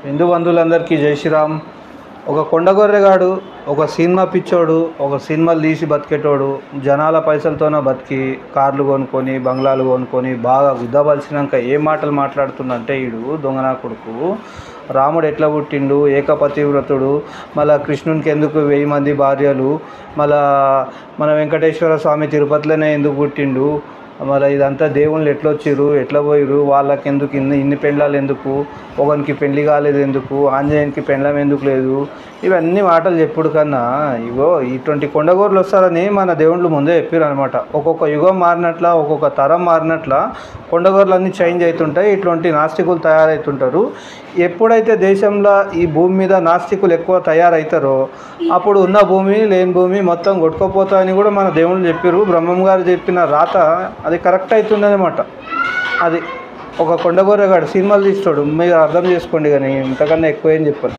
హిందూ బంధువులందరికీ జై శ్రీరామ్. ఒక కొండగొర్రెగాడు, ఒక సినిమా పిచ్చోడు, ఒక సినిమాలు తీసి బతికేటోడు, జనాల పైసలతోనే బతికి కార్లు కొనుక్కొని బంగ్లాలు కొనుక్కొని బాగా గుద్దబలిసినాక ఏ మాటలు మాట్లాడుతుందంటే ఈడు దొంగనా కొడుకు. రాముడు ఎట్లా పుట్టిండు, ఏకపతివ్రతుడు, మళ్ళీ కృష్ణునికి ఎందుకు 1000 మంది భార్యలు, మళ్ళా మన వెంకటేశ్వర స్వామి తిరుపతిలోనే ఎందుకు పుట్టిండు, మళ్ళీ ఇదంతా దేవుళ్ళు ఎట్లా వచ్చిర్రు, ఎట్లా పోయిర్రు, వాళ్ళకి ఎందుకు ఇన్ని పెళ్ళాలు ఎందుకు, ఒకనికి పెళ్లి కాలేదు ఎందుకు, ఆంజనేయునికి పెళ్ళం ఎందుకు లేదు, ఇవన్నీ మాటలు చెప్పుడు కన్నా ఇగో ఇటువంటి కొండగోర్లు వస్తారని మన దేవుళ్ళు ముందే చెప్పారు అనమాట. ఒక్కొక్క యుగం మారినట్ల, ఒక్కొక్క తరం మారినట్ల కొండగోర్లు అన్నీ చేంజ్ అవుతుంటాయి. ఇటువంటి నాస్తికులు తయారవుతుంటారు. ఎప్పుడైతే దేశంలో ఈ భూమి మీద నాస్తికులు ఎక్కువ తయారవుతారో అప్పుడు ఉన్న భూమి లేని భూమి మొత్తం కొట్టుకోపోతా అని కూడా మన దేవుళ్ళు చెప్పారు. బ్రహ్మం గారు చెప్పిన రాత అది కరెక్ట్ అవుతుందన్నమాట. అది ఒక కొండగొర్రెగాడు సినిమాలు తీస్తాడు, మీరు అర్థం చేసుకోండి. కానీ ఇంతకన్నా ఎక్కువ ఏం చెప్పాను.